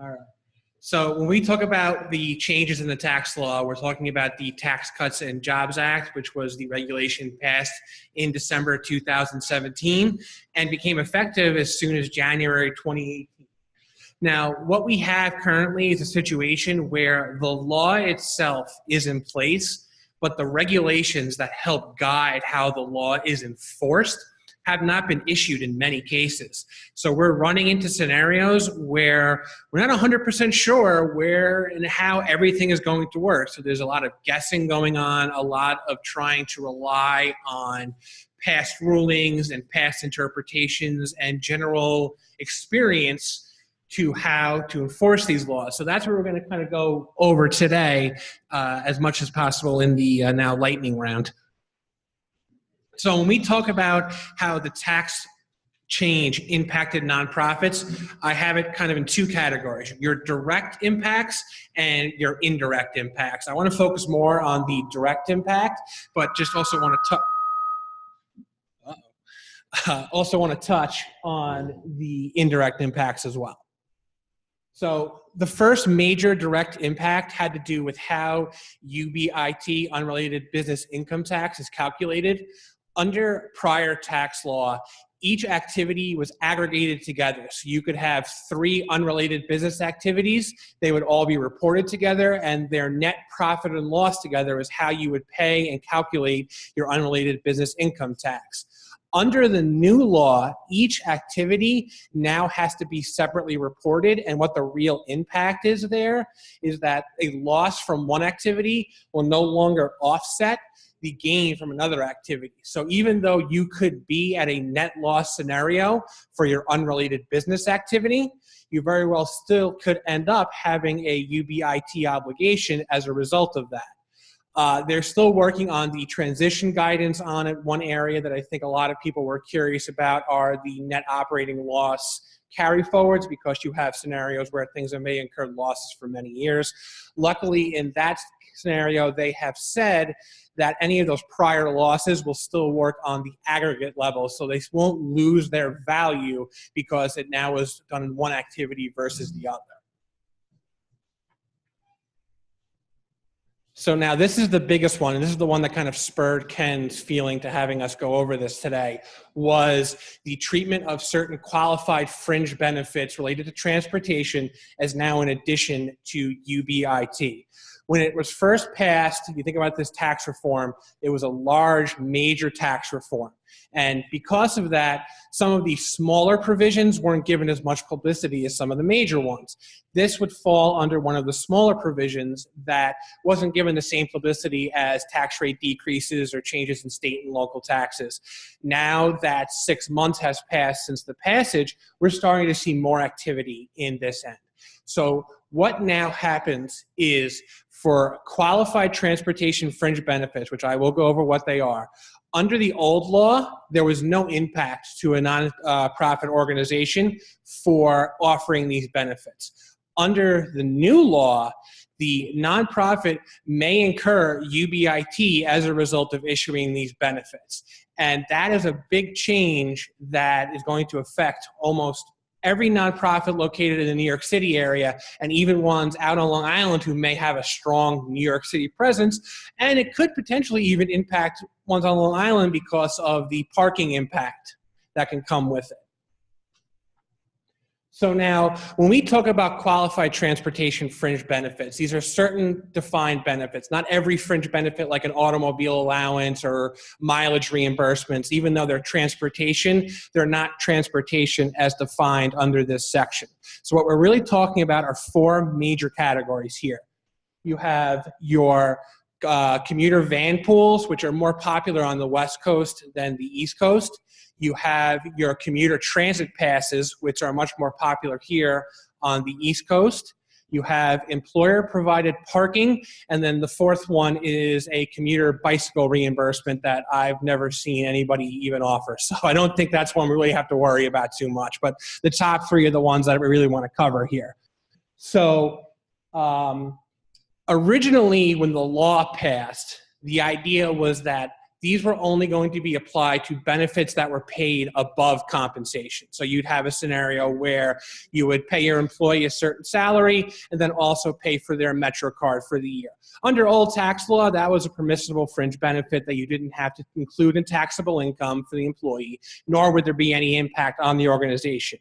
All right. So when we talk about the changes in the tax law, we're talking about the Tax Cuts and Jobs Act, which was the regulation passed in December 2017 and became effective as soon as January 2018. Now, what we have currently is a situation where the law itself is in place, but the regulations that help guide how the law is enforced have not been issued in many cases. So we're running into scenarios where we're not 100% sure where and how everything is going to work. So there's a lot of guessing going on, a lot of trying to rely on past rulings and past interpretations and general experience to how to enforce these laws. So that's what we're going to kind of go over today as much as possible in the now lightning round. So when we talk about how the tax change impacted nonprofits, I have it kind of in two categories: your direct impacts and your indirect impacts. I want to focus more on the direct impact, but just also want to touch on the indirect impacts as well. So the first major direct impact had to do with how UBIT, unrelated business income tax, is calculated. Under prior tax law, each activity was aggregated together. So you could have 3 unrelated business activities. They would all be reported together, and their net profit and loss together is how you would pay and calculate your unrelated business income tax. Under the new law, each activity now has to be separately reported, and what the real impact is there is that a loss from one activity will no longer offset the gain from another activity. So even though you could be at a net loss scenario for your unrelated business activity, you very well still could end up having a UBIT obligation as a result of that. They're still working on the transition guidance on it. One area that I think a lot of people were curious about are the net operating loss carryforwards, because you have scenarios where things may incur losses for many years. Luckily, in that scenario, they have said that any of those prior losses will still work on the aggregate level, so they won't lose their value because it now is done in one activity versus the other. So now this is the biggest one, and this is the one that kind of spurred Ken's feeling to having us go over this today, was the treatment of certain qualified fringe benefits related to transportation as now in addition to UBIT. When it was first passed, if you think about this tax reform, it was a large, major tax reform. And because of that, some of the smaller provisions weren't given as much publicity as some of the major ones. This would fall under one of the smaller provisions that wasn't given the same publicity as tax rate decreases or changes in state and local taxes. Now that 6 months has passed since the passage, we're starting to see more activity in this end. So what now happens is, for qualified transportation fringe benefits, which I will go over what they are, under the old law, there was no impact to a nonprofit organization for offering these benefits. Under the new law, the nonprofit may incur UBIT as a result of issuing these benefits. And that is a big change that is going to affect almost every nonprofit located in the New York City area, and even ones out on Long Island who may have a strong New York City presence. And it could potentially even impact ones on Long Island because of the parking impact that can come with it. So now, when we talk about qualified transportation fringe benefits, these are certain defined benefits. Not every fringe benefit, like an automobile allowance or mileage reimbursements, even though they're transportation, they're not transportation as defined under this section. So what we're really talking about are 4 major categories here. You have your commuter Vanpools, which are more popular on the West Coast than the East Coast. You have your commuter transit passes, which are much more popular here on the East Coast. You have employer-provided parking, and then the 4th one is a commuter bicycle reimbursement that I've never seen anybody even offer. So I don't think that's one we really have to worry about too much, but the top 3 are the ones that we really want to cover here. So originally, when the law passed, the idea was that these were only going to be applied to benefits that were paid above compensation. So you'd have a scenario where you would pay your employee a certain salary and then also pay for their Metro card for the year. Under old tax law, that was a permissible fringe benefit that you didn't have to include in taxable income for the employee, nor would there be any impact on the organization.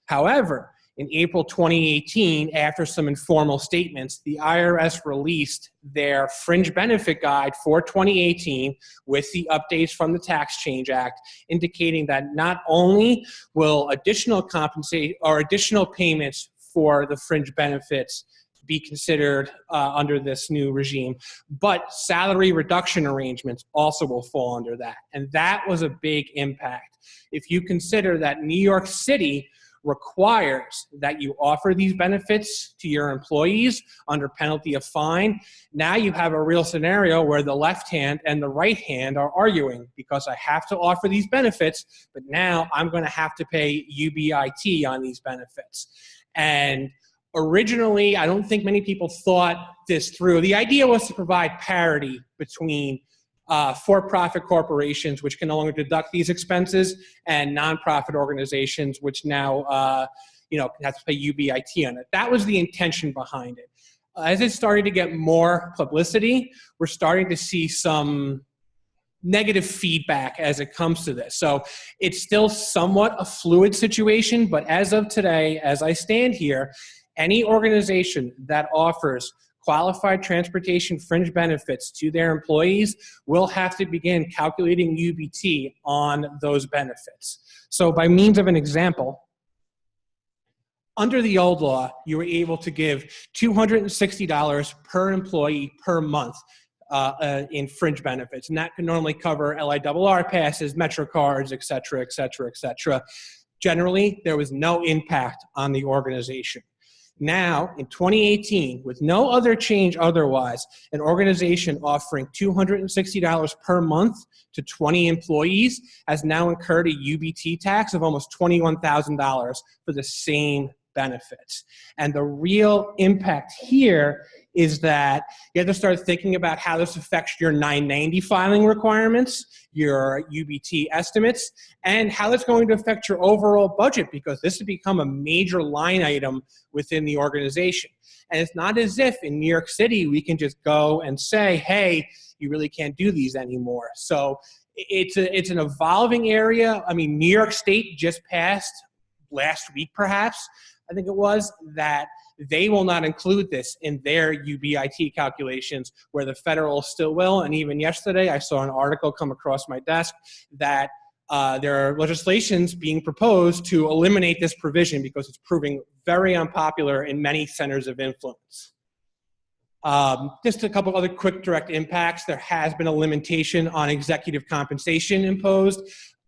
However, in April 2018, after some informal statements, the IRS released their fringe benefit guide for 2018 with the updates from the Tax Change Act, indicating that not only will additional payments for the fringe benefits be considered under this new regime, but salary reduction arrangements also will fall under that. And that was a big impact. If you consider that New York City requires that you offer these benefits to your employees under penalty of fine, now you have a real scenario where the left hand and the right hand are arguing because I have to offer these benefits, but now I'm going to have to pay UBIT on these benefits. And originally, I don't think many people thought this through. The idea was to provide parity between for-profit corporations, which can no longer deduct these expenses, and nonprofit organizations, which now have to pay UBIT on it. That was the intention behind it. As it started to get more publicity, we're starting to see some negative feedback as it comes to this. So it's still somewhat a fluid situation, but as of today, as I stand here, any organization that offers qualified transportation fringe benefits to their employees will have to begin calculating UBT on those benefits. So by means of an example, under the old law, you were able to give $260 per employee per month in fringe benefits. And that could normally cover LIRR passes, Metro cards, et cetera, et cetera, et cetera. Generally, there was no impact on the organization. Now, in 2018, with no other change otherwise, an organization offering $260 per month to 20 employees has now incurred a UBT tax of almost $21,000 for the same benefits. And the real impact here is that you have to start thinking about how this affects your 990 filing requirements, your UBT estimates, and how it's going to affect your overall budget, because this has become a major line item within the organization. And it's not as if in New York City we can just go and say, hey, you really can't do these anymore. So it's an evolving area. I mean, New York State just passed last week, perhaps, I think it was, that they will not include this in their UBIT calculations, where the federal still will. And even yesterday, I saw an article come across my desk that there are legislations being proposed to eliminate this provision because it's proving very unpopular in many centers of influence. Just a couple other quick direct impacts. There has been a limitation on executive compensation imposed.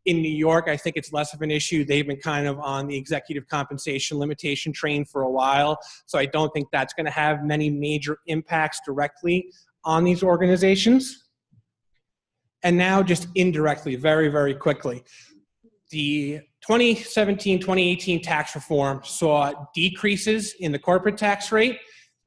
In New York, I think it's less of an issue. They've been kind of on the executive compensation limitation train for a while, so I don't think that's going to have many major impacts directly on these organizations. And now just indirectly, very, very quickly, the 2017-2018 tax reform saw decreases in the corporate tax rate,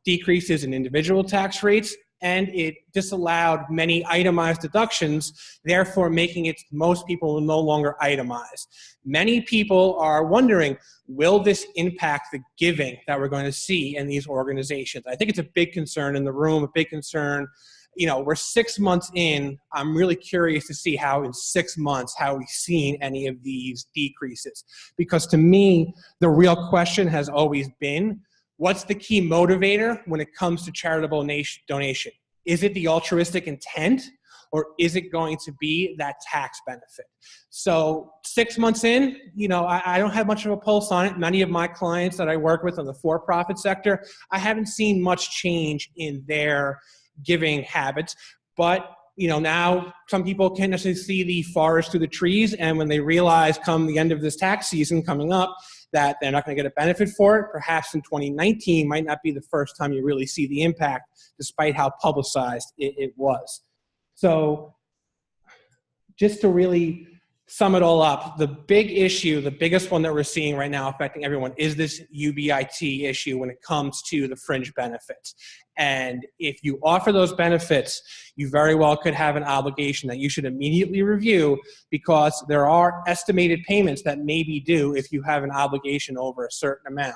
decreases in individual tax rates, and it disallowed many itemized deductions, therefore making it most people will no longer itemize. Many people are wondering, will this impact the giving that we're going to see in these organizations? I think it's a big concern in the room, a big concern. You know, we're 6 months in. I'm really curious to see how in 6 months, how we've seen any of these decreases. Because to me, the real question has always been, what's the key motivator when it comes to charitable donation? Is it the altruistic intent, or is it going to be that tax benefit? So 6 months in, you know, I don't have much of a pulse on it. Many of my clients that I work with in the for-profit sector, I haven't seen much change in their giving habits. But, you know, now some people can't necessarily see the forest through the trees, and when they realize come the end of this tax season coming up, that they're not going to get a benefit for it, perhaps in 2019 might not be the first time you really see the impact, despite how publicized it was. So just to really sum it all up, the big issue, the biggest one that we're seeing right now affecting everyone is this UBIT issue when it comes to the fringe benefits. And if you offer those benefits, you very well could have an obligation that you should immediately review, because there are estimated payments that may be due if you have an obligation over a certain amount.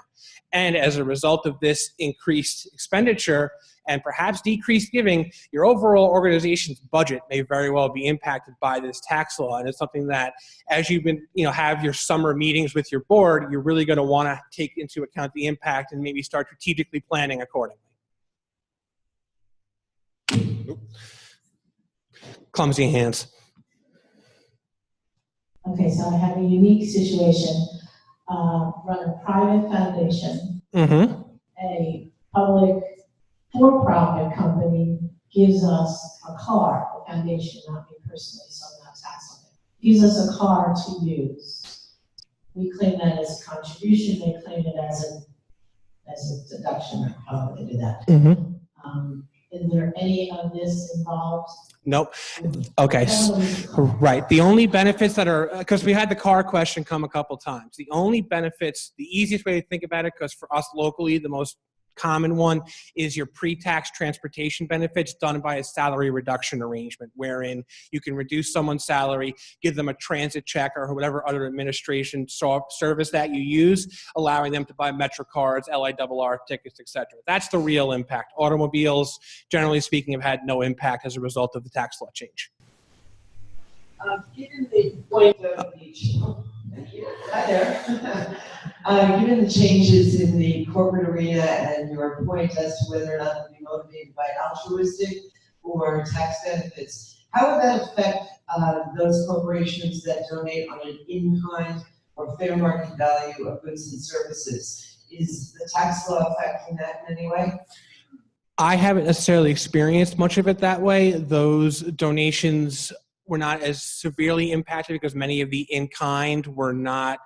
And as a result of this increased expenditure and perhaps decreased giving, your overall organization's budget may very well be impacted by this tax law. And it's something that, as you've been, have your summer meetings with your board, you're really going to want to take into account the impact and maybe start strategically planning accordingly. Clumsy hands. Okay, so I have a unique situation. Run a private foundation. A public for-profit company gives us a car, the foundation, not me personally, so I'm not taxed on it, gives us a car to use. We claim that as a contribution, they claim it as a deduction, however they do that. Is there any of this involved? Nope. Okay. Right. The only benefits that are, because we had the car question come a couple times. The only benefits, the easiest way to think about it, because for us locally, the most common one is your pre-tax transportation benefits done by a salary reduction arrangement, wherein you can reduce someone's salary, give them a transit check or whatever other administration service that you use, allowing them to buy Metro cards, LIRR tickets, etc. That's the real impact. Automobiles, generally speaking, have had no impact as a result of the tax law change. Given the point of the thank you. Hi there. Given the changes in the corporate arena and your point as to whether or not to be motivated by altruistic or tax benefits, how would that affect those corporations that donate on an in-kind or fair market value of goods and services? Is the tax law affecting that in any way? I haven't necessarily experienced much of it that way. Those donations were not as severely impacted because many of the in-kind were not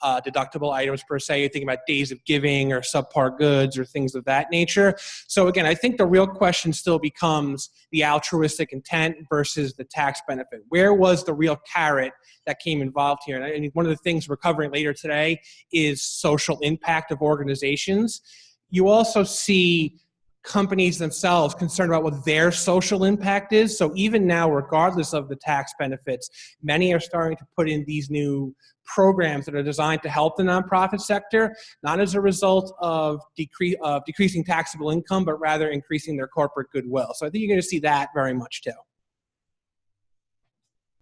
deductible items per se. You're thinking about days of giving or subpar goods or things of that nature. So again, I think the real question still becomes the altruistic intent versus the tax benefit. Where was the real carrot that came involved here? And one of the things we're covering later today is social impact of organizations. You also see companies themselves concerned about what their social impact is. So even now, regardless of the tax benefits, many are starting to put in these new programs that are designed to help the nonprofit sector, not as a result of decreasing taxable income, but rather increasing their corporate goodwill. So I think you're going to see that very much too.